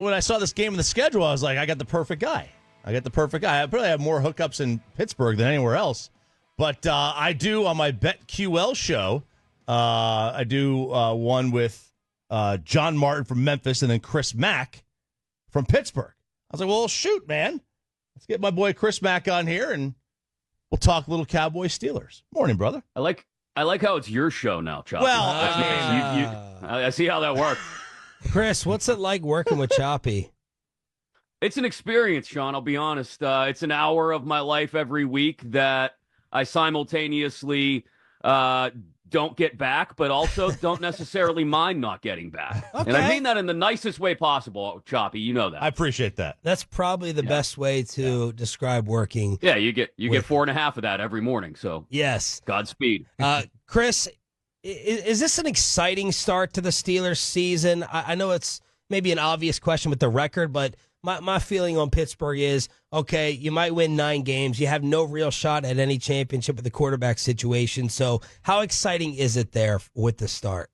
when I saw this game in the schedule, I was like, I got the perfect guy. I probably have more hookups in Pittsburgh than anywhere else. But I do on my BetQL show. I do one with John Martin from Memphis and then Chris Mack from Pittsburgh. I was like, well, shoot, man. Let's get my boy Chris Mack on here, and we'll talk little Cowboys-Steelers. Morning, brother. I like how it's your show now, Choppy. Well, I see how that works. Chris, what's it like working with Choppy? It's an experience, Sean. I'll be honest. It's an hour of my life every week that I simultaneously don't get back, but also don't necessarily mind not getting back. Okay. And I mean that in the nicest way possible, Choppy. You know that. I appreciate that. That's probably the best way to describe working. Yeah, you get 4.5 of that every morning. So yes, Godspeed. Chris, is this an exciting start to the Steelers season? I know it's maybe an obvious question with the record, but my feeling on Pittsburgh is, okay, you might win 9 games. You have no real shot at any championship with the quarterback situation. So how exciting is it there with the start?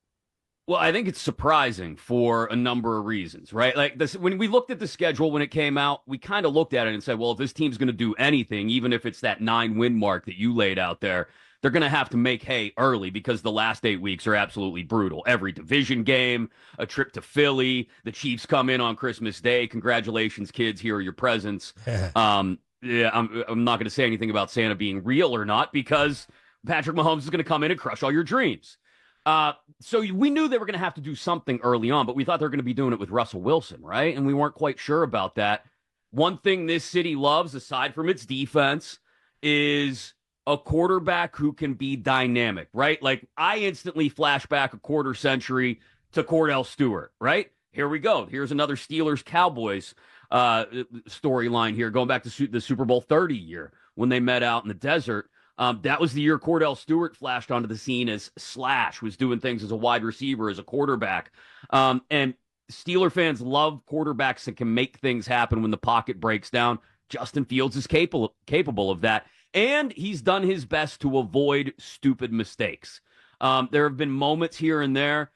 Well, I think it's surprising for a number of reasons, right? Like this, when we looked at the schedule when it came out, we kind of looked at it and said, well, if this team's going to do anything, even if it's that 9-win mark that you laid out there, they're going to have to make hay early because the last 8 weeks are absolutely brutal. Every division game, a trip to Philly, the Chiefs come in on Christmas Day. Congratulations, kids. Here are your presents. I'm not going to say anything about Santa being real or not because Patrick Mahomes is going to come in and crush all your dreams. So we knew they were going to have to do something early on, but we thought they were going to be doing it with Russell Wilson, right? And we weren't quite sure about that. One thing this city loves, aside from its defense, is a quarterback who can be dynamic, right? Like, I instantly flash back a quarter century to Cordell Stewart, right? Here we go. Here's another Steelers-Cowboys storyline here, going back to the Super Bowl 30 year when they met out in the desert. That was the year Cordell Stewart flashed onto the scene as Slash, was doing things as a wide receiver, as a quarterback. And Steeler fans love quarterbacks that can make things happen when the pocket breaks down. Justin Fields is capable of that. And he's done his best to avoid stupid mistakes. There have been moments here and there,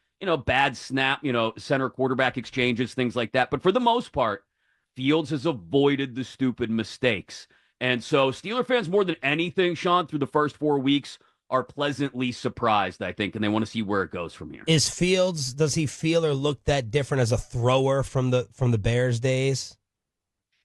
bad snap, center quarterback exchanges, things like that. But for the most part, Fields has avoided the stupid mistakes. And so Steeler fans, more than anything, Sean, through the first 4 weeks, are pleasantly surprised, I think, and they want to see where it goes from here. Is Fields, does he feel or look that different as a thrower from the Bears days?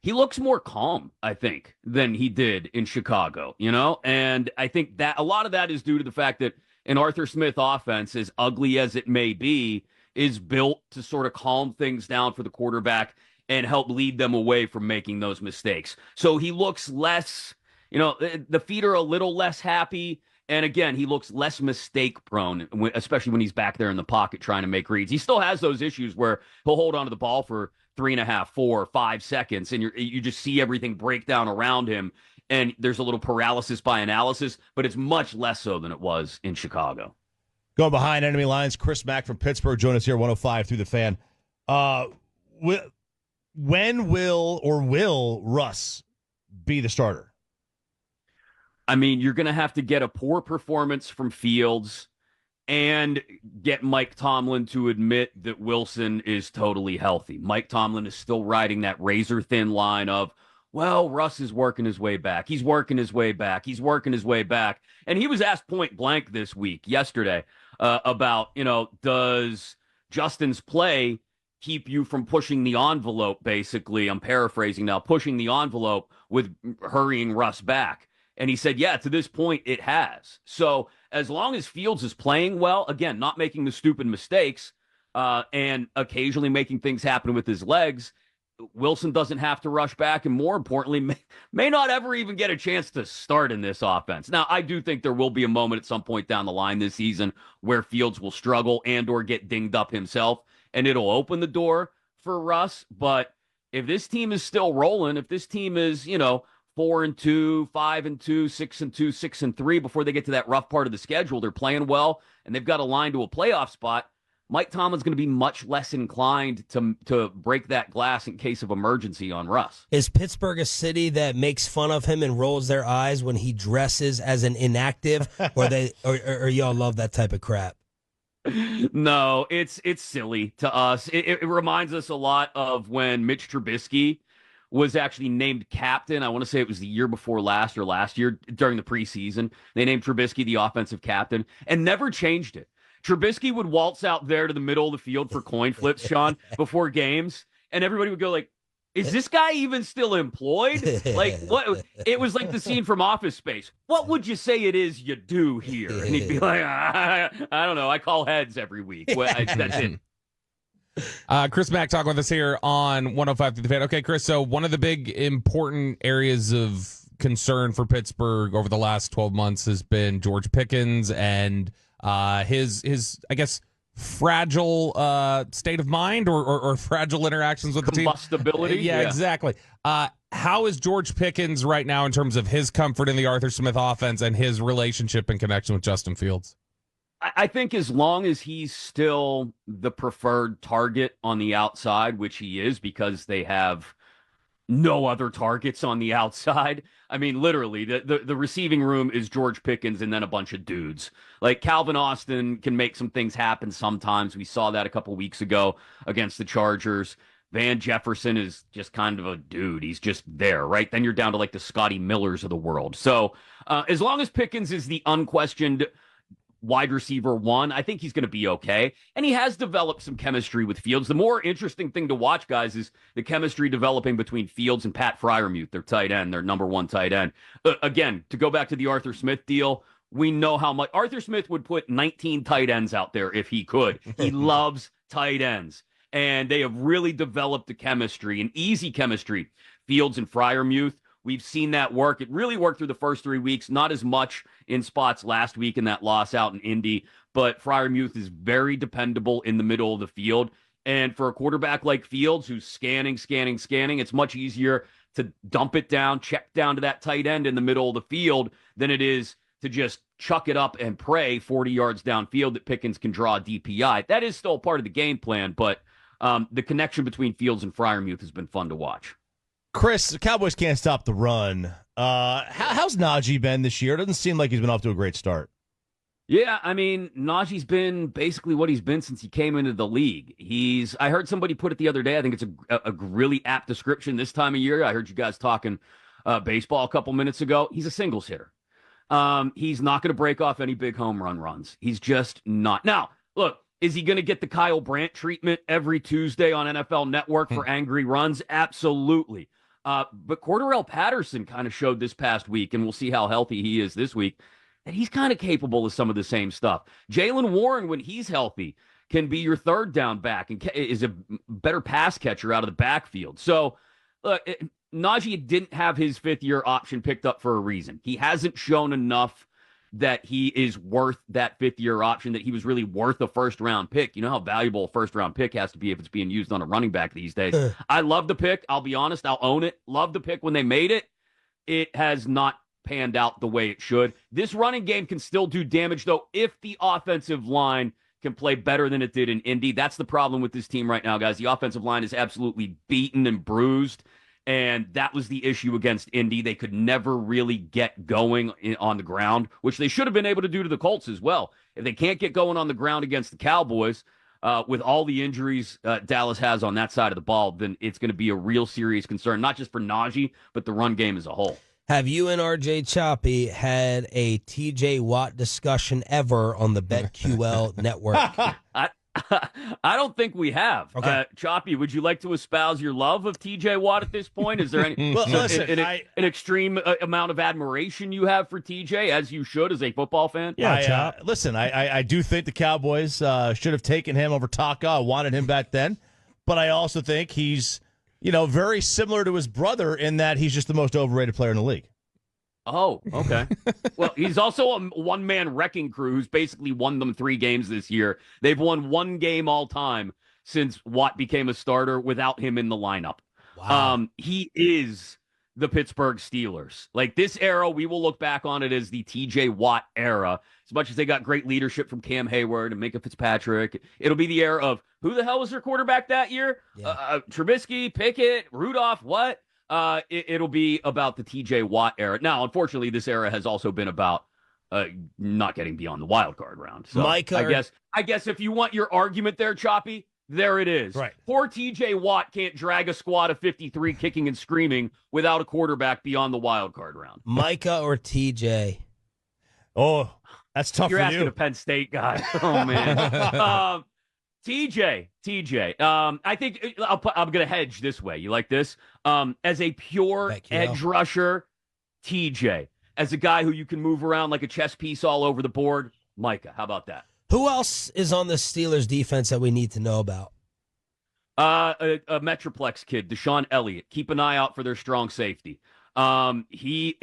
He looks more calm, I think, than he did in Chicago, And I think that a lot of that is due to the fact that an Arthur Smith offense, as ugly as it may be, is built to sort of calm things down for the quarterback and help lead them away from making those mistakes. So he looks less, the feet are a little less happy. And again, he looks less mistake prone, especially when he's back there in the pocket trying to make reads. He still has those issues where he'll hold onto the ball for 3.5, 4, 5 seconds, and you just see everything break down around him. And there's a little paralysis by analysis, but it's much less so than it was in Chicago. Going behind enemy lines, Chris Mack from Pittsburgh join us here, 105 through the Fan. When will Russ be the starter? I mean, you're going to have to get a poor performance from Fields and get Mike Tomlin to admit that Wilson is totally healthy. Mike Tomlin is still riding that razor-thin line of, well, Russ is working his way back. He's working his way back. He's working his way back. And he was asked point blank yesterday, about, does Justin's play keep you from pushing the envelope, basically? I'm paraphrasing now, pushing the envelope with hurrying Russ back. And he said, yeah, to this point, it has. So as long as Fields is playing well, again, not making the stupid mistakes, and occasionally making things happen with his legs, Wilson doesn't have to rush back, and more importantly, may not ever even get a chance to start in this offense. Now, I do think there will be a moment at some point down the line this season where Fields will struggle and or get dinged up himself, and it'll open the door for Russ. But if this team is still rolling, if this team is, 4-2, 5-2, 6-2, 6-3 before they get to that rough part of the schedule, they're playing well, and they've got a line to a playoff spot, Mike Tomlin's going to be much less inclined to break that glass in case of emergency on Russ. Is Pittsburgh a city that makes fun of him and rolls their eyes when he dresses as an inactive, or y'all love that type of crap? No, it's silly to us. It reminds us a lot of when Mitch Trubisky was actually named captain. I want to say it was the year before last or last year during the preseason. They named Trubisky the offensive captain and never changed it. Trubisky would waltz out there to the middle of the field for coin flips, Sean, before games, and everybody would go like, is this guy even still employed? Like, what? It was like the scene from Office Space. What would you say it is you do here? And he'd be like, I don't know. I call heads every week. That's it. Chris Mack talking with us here on 105 through the Fan. Okay, Chris, so one of the big important areas of concern for Pittsburgh over the last 12 months has been George Pickens and his I guess, fragile state of mind or fragile interactions with the team. Combustibility. Yeah, exactly. How is George Pickens right now in terms of his comfort in the Arthur Smith offense and his relationship and connection with Justin Fields? I think as long as he's still the preferred target on the outside, which he is because they have no other targets on the outside. I mean, literally, the receiving room is George Pickens and then a bunch of dudes. Like Calvin Austin can make some things happen sometimes. We saw that a couple weeks ago against the Chargers. Van Jefferson is just kind of a dude. He's just there, right? Then you're down to like the Scotty Millers of the world. So as long as Pickens is the unquestioned wide receiver one, I think he's going to be okay. And he has developed some chemistry with Fields. The more interesting thing to watch, guys, is the chemistry developing between Fields and Pat Freiermuth, their tight end, their number one tight end. Again, to go back to the Arthur Smith deal, we know how much Arthur Smith would put 19 tight ends out there if he could. He loves tight ends. And they have really developed the chemistry, an easy chemistry, Fields and Freiermuth. We've seen that work. It really worked through the first 3 weeks, not as much in spots last week in that loss out in Indy, but Freiermuth is very dependable in the middle of the field. And for a quarterback like Fields, who's scanning, it's much easier to dump it down, check down to that tight end in the middle of the field than it is to just chuck it up and pray 40 yards downfield that Pickens can draw a DPI. That is still part of the game plan, but the connection between Fields and Freiermuth has been fun to watch. Chris, the Cowboys can't stop the run. How's Najee been this year? It doesn't seem like he's been off to a great start. Yeah, I mean, Najee's been basically what he's been since he came into the league. I heard somebody put it the other day. I think it's a really apt description this time of year. I heard you guys talking baseball a couple minutes ago. He's a singles hitter. He's not going to break off any big home run runs. He's just not. Now, look, is he going to get the Kyle Brandt treatment every Tuesday on NFL Network for angry runs? Absolutely. But Cordarrelle Patterson kind of showed this past week, and we'll see how healthy he is this week, that he's kind of capable of some of the same stuff. Jaylen Warren, when he's healthy, can be your third down back and is a better pass catcher out of the backfield. So, look, Najee didn't have his fifth-year option picked up for a reason. He hasn't shown enough that he is worth that fifth-year option, that he was really worth a first-round pick. You know how valuable a first-round pick has to be if it's being used on a running back these days. I love the pick. I'll be honest. I'll own it. Love the pick when they made it. It has not panned out the way it should. This running game can still do damage, though, if the offensive line can play better than it did in Indy. That's the problem with this team right now, guys. The offensive line is absolutely beaten and bruised. And that was the issue against Indy. They could never really get going on the ground, which they should have been able to do to the Colts as well. If they can't get going on the ground against the Cowboys, with all the injuries Dallas has on that side of the ball, then it's going to be a real serious concern, not just for Najee, but the run game as a whole. Have you and RJ Choppy had a TJ Watt discussion ever on the BetQL network? I don't think we have. Okay. Choppy, would you like to espouse your love of TJ Watt at this point? Is there any an extreme amount of admiration you have for TJ, as you should as a football fan? Yeah, listen, I do think the Cowboys should have taken him over Taka. I wanted him back then. But I also think he's, very similar to his brother in that he's just the most overrated player in the league. Oh, okay. Well, he's also a one-man wrecking crew who's basically won them 3 games this year. They've won 1 game all time since Watt became a starter without him in the lineup. Wow. He is the Pittsburgh Steelers. Like, this era, we will look back on it as the TJ Watt era. As much as they got great leadership from Cam Hayward and Minka Fitzpatrick, it'll be the era of who the hell was their quarterback that year? Yeah. Trubisky, Pickett, Rudolph, what? It'll be about the TJ Watt era. Now, unfortunately, this era has also been about not getting beyond the wild card round. So Micah, I guess if you want your argument there, Choppy, there it is. Right. Poor TJ Watt can't drag a squad of 53 kicking and screaming without a quarterback beyond the wild card round. Micah or TJ? Oh, that's tough You're for asking you. a Penn State guy. Oh, man. TJ. I think I'm going to hedge this way. You like this? As a pure BetQL. edge rusher, TJ. As a guy who you can move around like a chess piece all over the board, Micah. How about that? Who else is on the Steelers defense that we need to know about? A Metroplex kid, Deshaun Elliott. Keep an eye out for their strong safety. He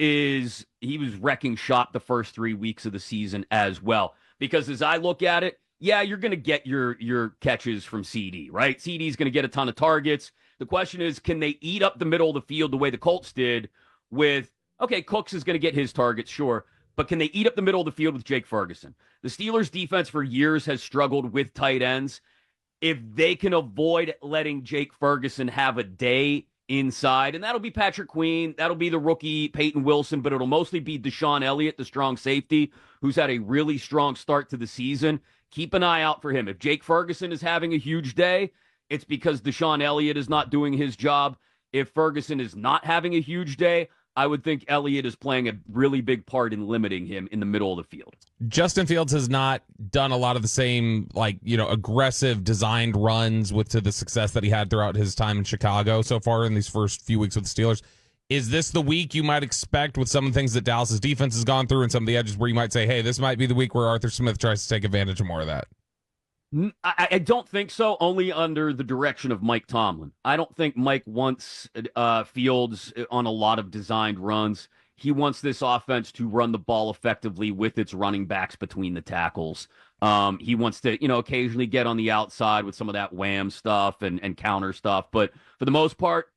was wrecking shop the first 3 weeks of the season as well. Because as I look at it, yeah, you're going to get your catches from CD, right? CD's going to get a ton of targets. The question is, can they eat up the middle of the field the way the Colts did with, okay, Cooks is going to get his targets, sure, but can they eat up the middle of the field with Jake Ferguson? The Steelers' defense for years has struggled with tight ends. If they can avoid letting Jake Ferguson have a day inside, and that'll be Patrick Queen, that'll be the rookie Peyton Wilson, but it'll mostly be Deshaun Elliott, the strong safety, who's had a really strong start to the season. Keep an eye out for him. If Jake Ferguson is having a huge day, it's because Deshaun Elliott is not doing his job. If Ferguson is not having a huge day, I would think Elliott is playing a really big part in limiting him in the middle of the field. Justin Fields has not done a lot of the same, aggressive designed runs to the success that he had throughout his time in Chicago so far in these first few weeks with the Steelers. Is this the week you might expect with some of the things that Dallas's defense has gone through and some of the edges where you might say, hey, this might be the week where Arthur Smith tries to take advantage of more of that? I don't think so, only under the direction of Mike Tomlin. I don't think Mike wants Fields on a lot of designed runs. He wants this offense to run the ball effectively with its running backs between the tackles. He wants to, occasionally get on the outside with some of that wham stuff and counter stuff. But for the most part,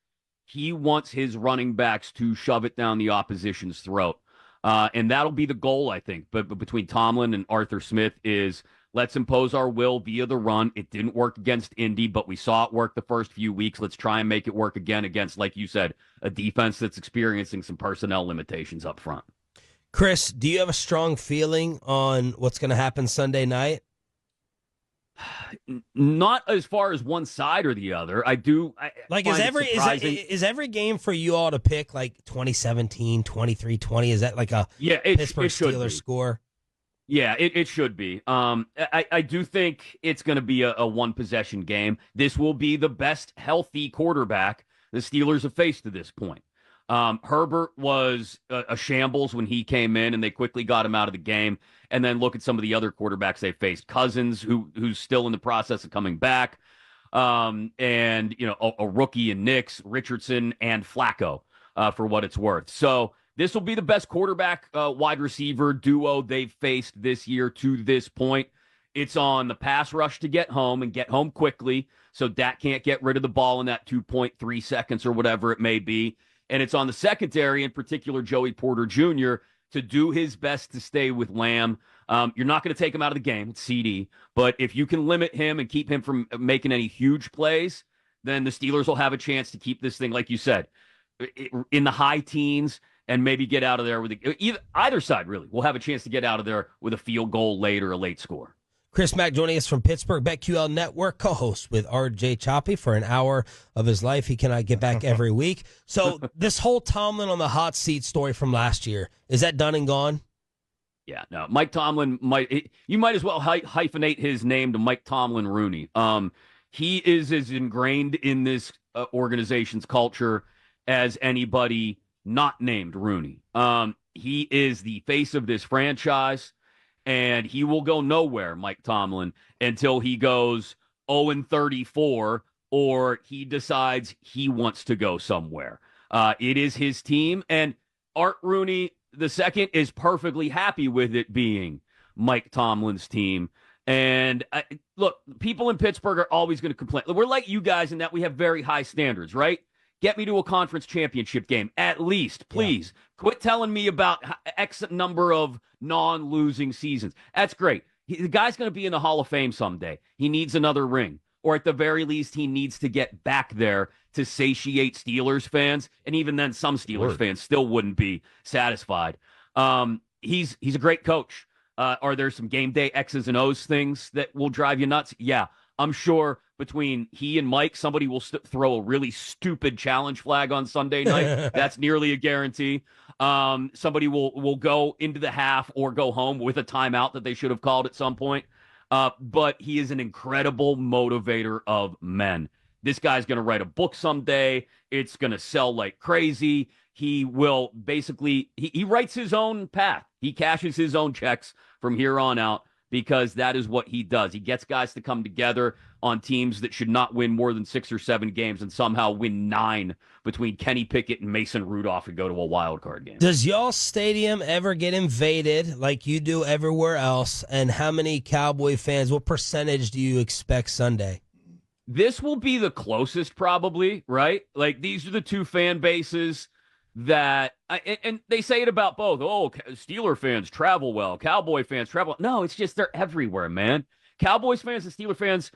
he wants his running backs to shove it down the opposition's throat. And that'll be the goal, I think. But between Tomlin and Arthur Smith is, let's impose our will via the run. It didn't work against Indy, but we saw it work the first few weeks. Let's try and make it work again against, like you said, a defense that's experiencing some personnel limitations up front. Chris, do you have a strong feeling on what's going to happen Sunday night? Not as far as one side or the other. I do. Is every game for you all to pick like 2017, 23-20? Is that like a Pittsburgh Steelers score? Yeah, it should be. I do think it's going to be a one-possession game. This will be the best healthy quarterback the Steelers have faced to this point. Herbert was a shambles when he came in, and they quickly got him out of the game. And then look at some of the other quarterbacks they faced. Cousins, who's still in the process of coming back, and a rookie in Nix, Richardson, and Flacco, for what it's worth. So this will be the best quarterback wide receiver duo they've faced this year to this point. It's on the pass rush to get home and get home quickly, so Dak can't get rid of the ball in that 2.3 seconds or whatever it may be. And it's on the secondary, in particular Joey Porter Jr., to do his best to stay with Lamb. You're not going to take him out of the game. It's CD. But if you can limit him and keep him from making any huge plays, then the Steelers will have a chance to keep this thing, like you said, in the high teens and maybe get out of there with either side, really. We'll have a chance to get out of there with a field goal late or a late score. Chris Mack joining us from Pittsburgh, BetQL Network, co-host with RJ Choppy for an hour of his life. He cannot get back every week. So this whole Tomlin on the hot seat story from last year, is that done and gone? Yeah, no. Mike Tomlin you might as well hyphenate his name to Mike Tomlin Rooney. He is as ingrained in this organization's culture as anybody not named Rooney. He is the face of this franchise. And he will go nowhere, Mike Tomlin, until he goes 0-34 or he decides he wants to go somewhere. It is his team, and Art Rooney II is perfectly happy with it being Mike Tomlin's team. And look, people in Pittsburgh are always going to complain. We're like you guys in that we have very high standards, right? Get me to a conference championship game, at least, please. Yeah. Quit telling me about X number of non-losing seasons. That's great. The guy's going to be in the Hall of Fame someday. He needs another ring. Or at the very least, he needs to get back there to satiate Steelers fans. And even then, some Steelers fans still wouldn't be satisfied. he's a great coach. Are there some game day X's and O's things that will drive you nuts? Yeah, I'm sure between he and Mike, somebody will throw a really stupid challenge flag on Sunday night. That's nearly a guarantee. Somebody will go into the half or go home with a timeout that they should have called at some point. But he is an incredible motivator of men. This guy's going to write a book someday. It's going to sell like crazy. He will basically, he writes his own path. He cashes his own checks from here on out because that is what he does. He gets guys to come together on teams that should not win more than 6 or 7 games and somehow win 9 between Kenny Pickett and Mason Rudolph and go to a wild card game. Does y'all stadium ever get invaded like you do everywhere else? And how many Cowboy fans, what percentage do you expect Sunday? This will be the closest probably, right? Like these are the two fan bases that, and they say it about both. Oh, Steeler fans travel well. Cowboy fans travel. No, it's just they're everywhere, man. Cowboys fans and Steeler fans,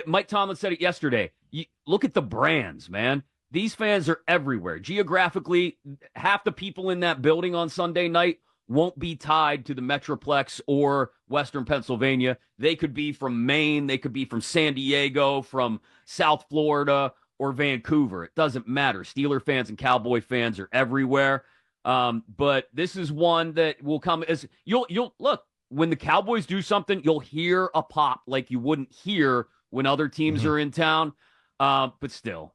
Mike Tomlin said it yesterday. You look at the brands, man. These fans are everywhere. Geographically, half the people in that building on Sunday night won't be tied to the Metroplex or Western Pennsylvania. They could be from Maine. They could be from San Diego, from South Florida, or Vancouver. It doesn't matter. Steeler fans and Cowboy fans are everywhere. But this is one that will come as you'll look when the Cowboys do something, you'll hear a pop like you wouldn't hear when other teams are in town. But still,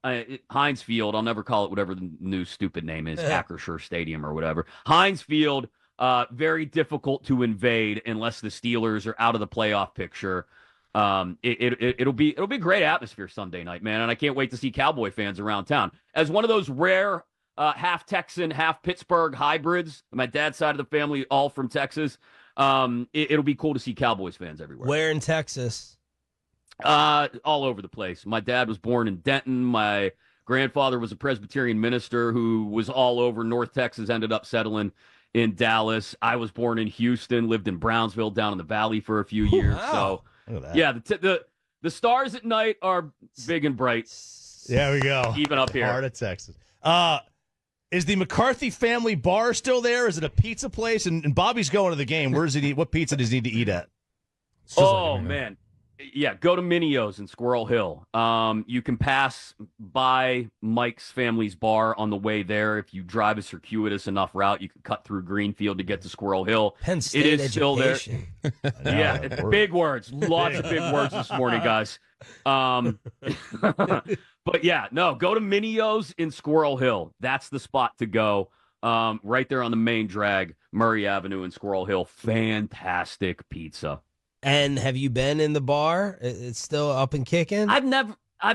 Heinz Field, I'll never call it whatever the new stupid name is, Acrisure Stadium or whatever. Heinz Field, very difficult to invade unless the Steelers are out of the playoff picture. It'll be a great atmosphere Sunday night, man, and I can't wait to see Cowboy fans around town. As one of those rare half Texan, half Pittsburgh hybrids, my dad's side of the family, all from Texas. It'll be cool to see Cowboys fans everywhere. Where in Texas? All over the place. My dad was born in Denton. My grandfather was a Presbyterian minister who was all over North Texas, ended up settling in Dallas. I was born in Houston, lived in Brownsville down in the valley for a few years. Wow. So Look at that. yeah, the stars at night are big and bright. There we go. Even up here. Heart of Texas. Is the McCarthy family bar still there? Is it a pizza place? And Bobby's going to the game. Where does he eat? What pizza does he need to eat at? Man. Yeah, go to Minio's in Squirrel Hill. You can pass by Mike's family's bar on the way there. If you drive a circuitous enough route, you can cut through Greenfield to get to Squirrel Hill. Penn State it is education. Still there. Yeah, big words. Lots of big words this morning, guys. But yeah, no, go to Minio's in Squirrel Hill. That's the spot to go. Right there on the main drag, Murray Avenue in Squirrel Hill. Fantastic pizza. And have you been in the bar? It's still up and kicking? I've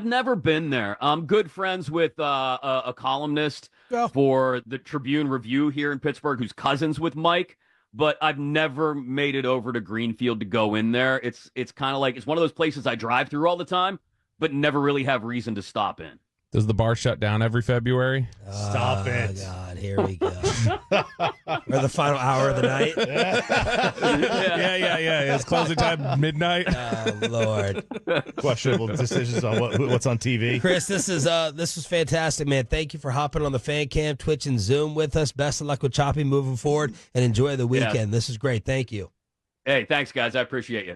never been there. I'm good friends with a columnist for the Tribune Review here in Pittsburgh who's cousins with Mike, but I've never made it over to Greenfield to go in there. It's kind of like it's one of those places I drive through all the time, but never really have reason to stop in. Does the bar shut down every February? Stop it. God, here we go. Or the final hour of the night. Yeah. It's closing time midnight. Oh, Lord. Questionable decisions on what's on TV. Chris, this was fantastic, man. Thank you for hopping on the Fan Cam, Twitch, and Zoom with us. Best of luck with Choppy moving forward, and enjoy the weekend. Yeah. This is great. Thank you. Hey, thanks, guys. I appreciate you.